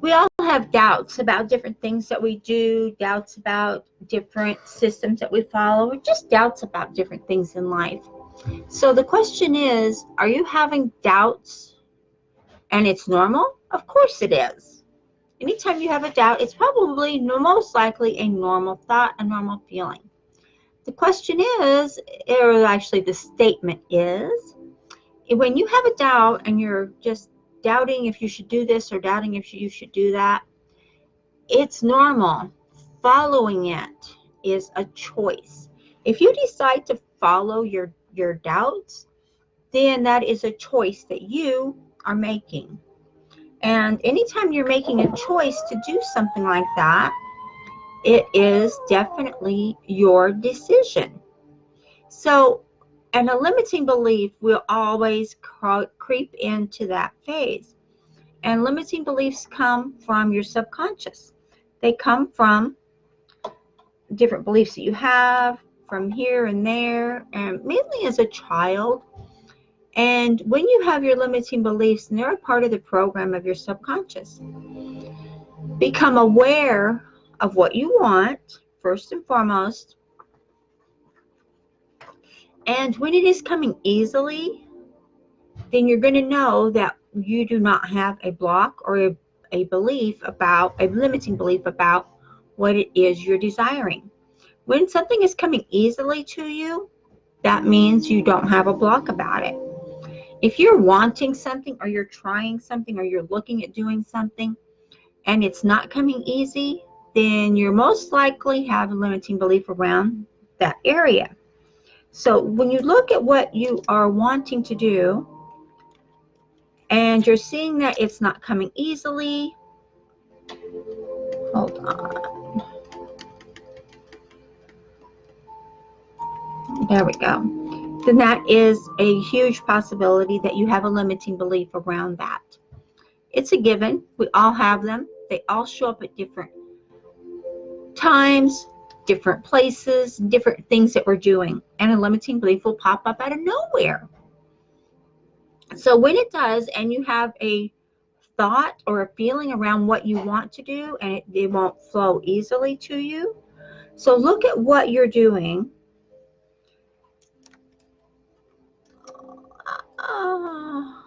We all have doubts about different things that we do, doubts about different systems that we follow, or just doubts about different things in life. So the question is, are you having doubts and it's normal? Of course it is. Anytime you have a doubt, it's probably most likely a normal thought, a normal feeling. The question is, or actually the statement is, when you have a doubt and you're just doubting if you should do this or doubting if you should do that, it's normal. Following it is a choice. If you decide to follow your doubts, then that is a choice that you are making. And anytime you're making a choice to do something like that, it is definitely your decision. So, and a limiting belief will always creep into that phase. And limiting beliefs come from your subconscious. They come from different beliefs that you have from here and there, and mainly as a child. And when you have your limiting beliefs, they're a part of the program of your subconscious. Become aware of what you want, first and foremost. And when it is coming easily, then you're going to know that you do not have a block or a belief about, a limiting belief about what it is you're desiring. When something is coming easily to you, that means you don't have a block about it. If you're wanting something or you're trying something or you're looking at doing something and it's not coming easy, then you're most likely have a limiting belief around that area. So when you look at what you are wanting to do and you're seeing that it's not coming easily, hold on, there we go, then that is a huge possibility that you have a limiting belief around that. It's a given. We all have them. They all show up at different times, different places, different things that we're doing. And a limiting belief will pop up out of nowhere. So when it does, and you have a thought or a feeling around what you want to do, and it won't flow easily to you. So look at what you're doing.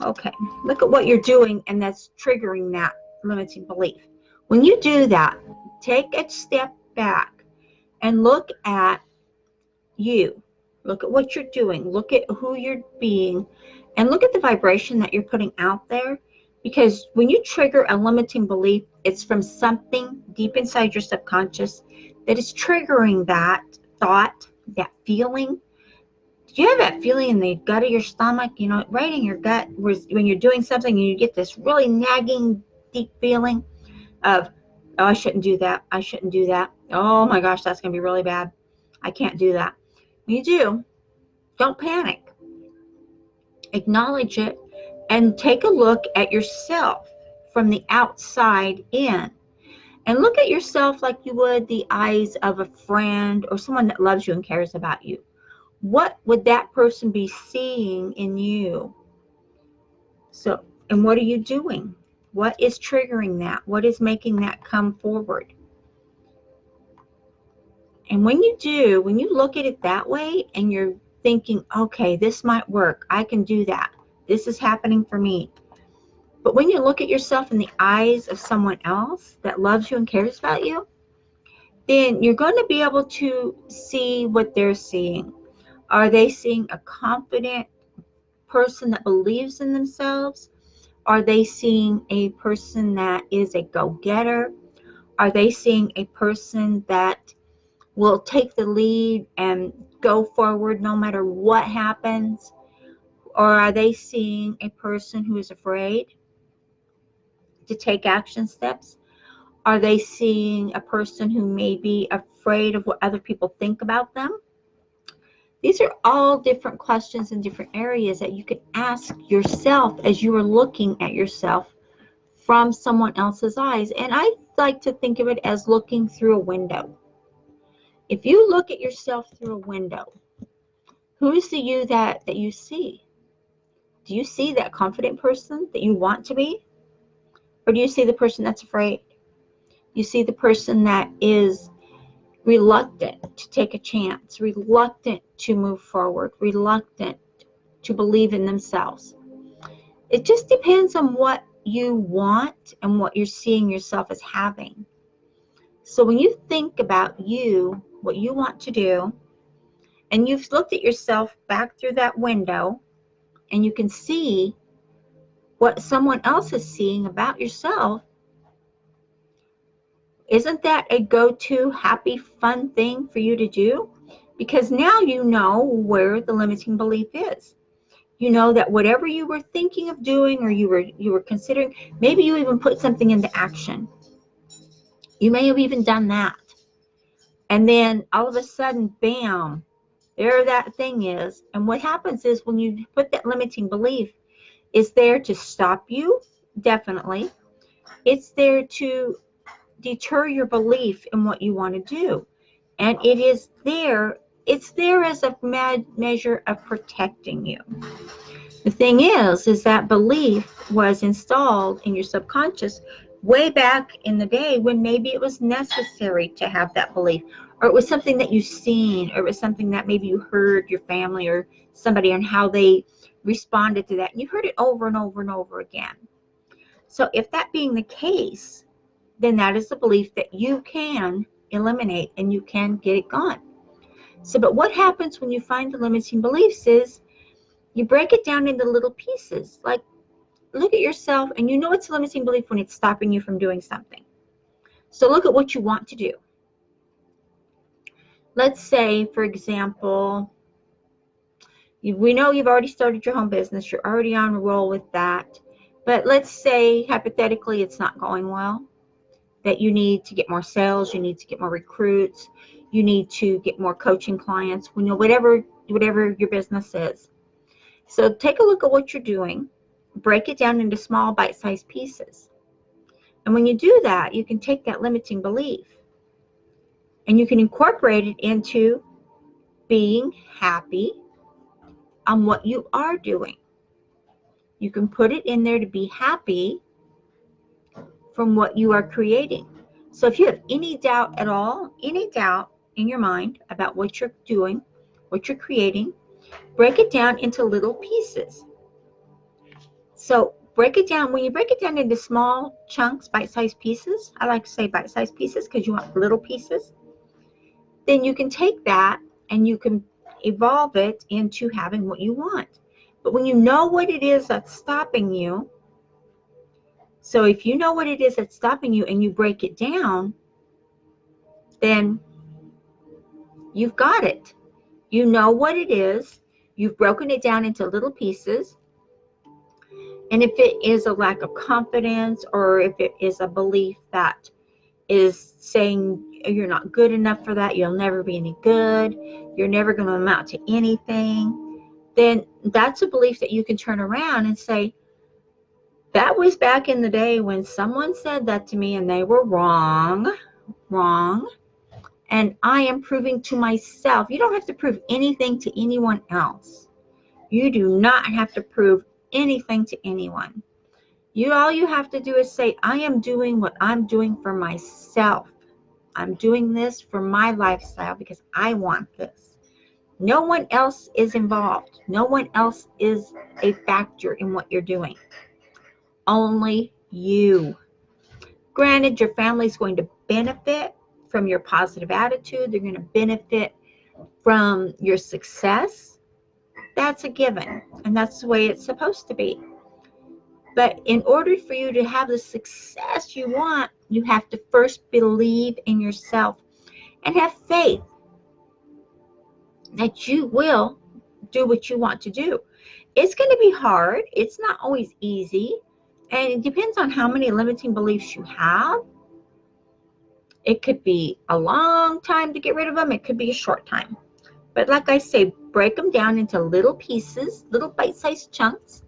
Okay, look at what you're doing, and that's triggering that limiting belief. When you do that, take a step back and look at you. Look at what you're doing. Look at who you're being, and look at the vibration that you're putting out there. Because when you trigger a limiting belief, it's from something deep inside your subconscious that is triggering that thought, that feeling. Do you have that feeling in the gut of your stomach, right in your gut, when you're doing something and you get this really nagging, deep feeling of, oh, I shouldn't do that. I shouldn't do that. Oh my gosh, that's going to be really bad. I can't do that. When you do, don't panic. Acknowledge it and take a look at yourself from the outside in. And look at yourself like you would the eyes of a friend or someone that loves you and cares about you. What would that person be seeing in you? So, and what are you doing? What is triggering that? What is making that come forward? And when you look at it that way and you're thinking, okay, this might work. I can do that. This is happening for me. But when you look at yourself in the eyes of someone else that loves you and cares about you, then you're going to be able to see what they're seeing. Are they seeing a confident person that believes in themselves? Are they seeing a person that is a go-getter? Are they seeing a person that will take the lead and go forward no matter what happens? Or are they seeing a person who is afraid to take action steps? Are they seeing a person who may be afraid of what other people think about them? These are all different questions in different areas that you can ask yourself as you are looking at yourself from someone else's eyes. And I like to think of it as looking through a window. If you look at yourself through a window, who is the you that you see? Do you see that confident person that you want to be? Or do you see the person that's afraid? You see the person that is reluctant to take a chance, reluctant to move forward, reluctant to believe in themselves. It just depends on what you want and what you're seeing yourself as having. So when you think about you, what you want to do, and you've looked at yourself back through that window, and you can see what someone else is seeing about yourself, isn't that a go-to happy, fun thing for you to do? Because now you know where the limiting belief is. You know that whatever you were thinking of doing, or you were considering, maybe you even put something into action. You may have even done that. And then all of a sudden, bam, there that thing is. And what happens is when you put that limiting belief, it's there to stop you, definitely. It's there to deter your belief in what you want to do. And it's there as a measure of protecting you. The thing is that belief was installed in your subconscious way back in the day when maybe it was necessary to have that belief, or it was something that you've seen, or it was something that maybe you heard your family or somebody on how they responded to that. And you heard it over and over and over again. So if that being the case, then that is a belief that you can eliminate and you can get it gone. So, but what happens when you find the limiting beliefs is you break it down into little pieces. Like, look at yourself, and you know it's a limiting belief when it's stopping you from doing something. So look at what you want to do. Let's say, for example, we know you've already started your home business. You're already on a roll with that. But let's say, hypothetically, it's not going well. That you need to get more sales, you need to get more recruits, you need to get more coaching clients, whatever your business is. So take a look at what you're doing, break it down into small bite-sized pieces. And when you do that, you can take that limiting belief and you can incorporate it into being happy on what you are doing. You can put it in there to be happy from what you are creating. So if you have any doubt at all, any doubt in your mind about what you're doing, what you're creating, break it down into little pieces. So break it down. When you break it down into small chunks, bite-sized pieces, I like to say bite-sized pieces because you want little pieces, then you can take that and you can evolve it into having what you want. But when you know what it is that's stopping you, so if you know what it is that's stopping you and you break it down, then you've got it. You know what it is. You've broken it down into little pieces. And if it is a lack of confidence, or if it is a belief that is saying you're not good enough for that, you'll never be any good, you're never going to amount to anything, then that's a belief that you can turn around and say, that was back in the day when someone said that to me and they were wrong. And I am proving to myself. You don't have to prove anything to anyone else. You do not have to prove anything to anyone. All you have to do is say, I am doing what I'm doing for myself. I'm doing this for my lifestyle because I want this. No one else is involved. No one else is a factor in what you're doing. Only you. Granted, your family is going to benefit from your positive attitude. They're going to benefit from your success. That's a given, and that's the way it's supposed to be. But in order for you to have the success you want, you have to first believe in yourself and have faith that you will do what you want to do. It's going to be hard. It's not always easy. And it depends on how many limiting beliefs you have. It could be a long time to get rid of them. It could be a short time. But like I say, break them down into little pieces, little bite-sized chunks.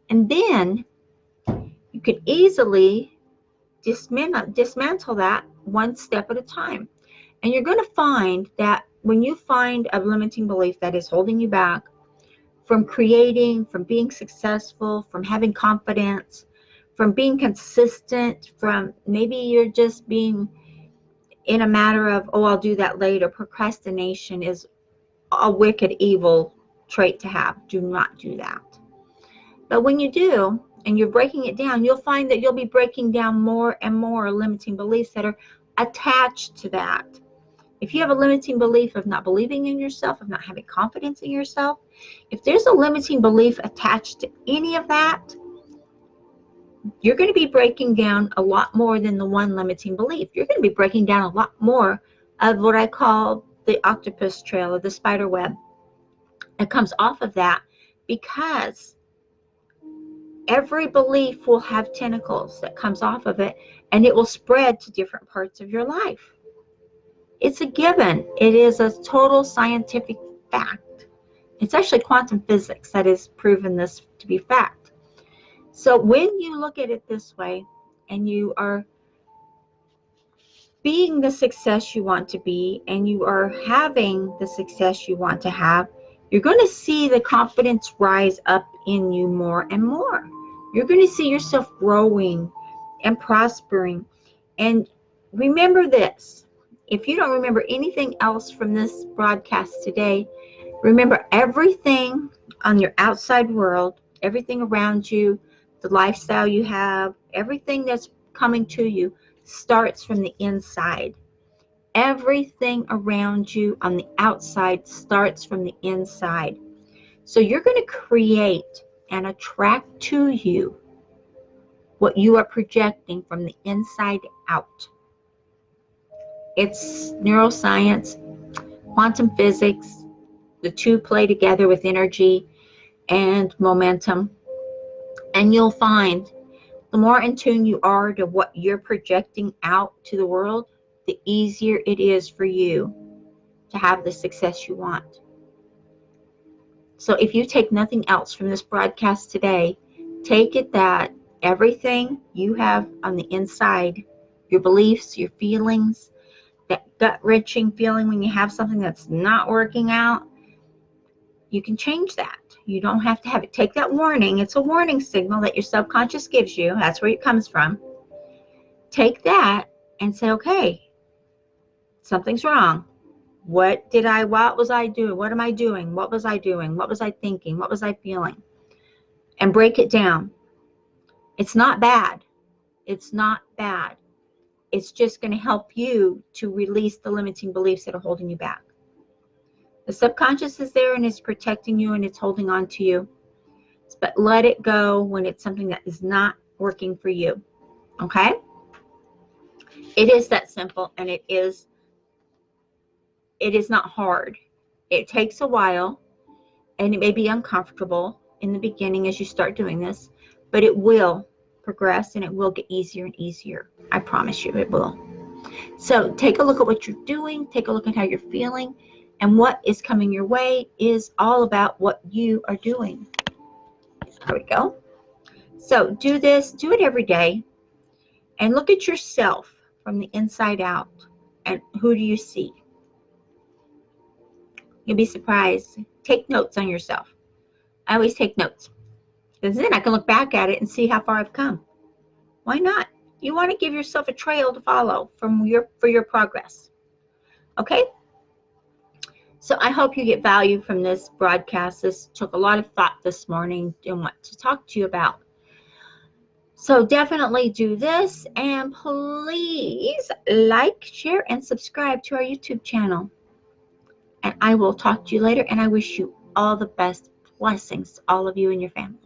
And then you can easily dismantle that one step at a time. And you're going to find that when you find a limiting belief that is holding you back from creating, from being successful, from having confidence, from being consistent, from maybe you're just being in a matter of, oh, I'll do that later. Procrastination is a wicked, evil trait to have. Do not do that. But when you do, and you're breaking it down, you'll find that you'll be breaking down more and more limiting beliefs that are attached to that. If you have a limiting belief of not believing in yourself, of not having confidence in yourself, if there's a limiting belief attached to any of that, you're going to be breaking down a lot more than the one limiting belief. You're going to be breaking down a lot more of what I call the octopus trail, or the spider web that comes off of that, because every belief will have tentacles that comes off of it, and it will spread to different parts of your life. It's a given. It is a total scientific fact. It's actually quantum physics that has proven this to be fact. So when you look at it this way, and you are being the success you want to be, and you are having the success you want to have, you're going to see the confidence rise up in you more and more. You're going to see yourself growing and prospering. And remember this, if you don't remember anything else from this broadcast today, remember everything on your outside world, everything around you, the lifestyle you have, everything that's coming to you starts from the inside. Everything around you on the outside starts from the inside. So you're going to create and attract to you what you are projecting from the inside out. It's neuroscience, quantum physics. The two play together with energy and momentum. And you'll find the more in tune you are to what you're projecting out to the world, the easier it is for you to have the success you want. So if you take nothing else from this broadcast today, take it that everything you have on the inside, your beliefs, your feelings, that gut-wrenching feeling when you have something that's not working out, you can change that. You don't have to have it. Take that warning. It's a warning signal that your subconscious gives you. That's where it comes from. Take that and say, okay, something's wrong. What was I doing? What am I doing? What was I doing? What was I thinking? What was I feeling? And break it down. It's not bad. It's not bad. It's just going to help you to release the limiting beliefs that are holding you back. The subconscious is there and it's protecting you and it's holding on to you. But let it go when it's something that is not working for you. Okay? It is that simple, and it is not hard. It takes a while, and it may be uncomfortable in the beginning as you start doing this, but it will progress and it will get easier and easier. I promise you it will. So take a look at what you're doing, take a look at how you're feeling, and what is coming your way is all about what you are doing. There we go. So do this, do it every day, and look at yourself from the inside out. And who do you see? You'll be surprised. Take notes on yourself. I always take notes, because then I can look back at it and see how far I've come. Why not? You want to give yourself a trail to follow for your progress. Okay? So I hope you get value from this broadcast. This took a lot of thought this morning and what to talk to you about. So definitely do this, and please like, share, and subscribe to our YouTube channel. And I will talk to you later, and I wish you all the best blessings, all of you and your family.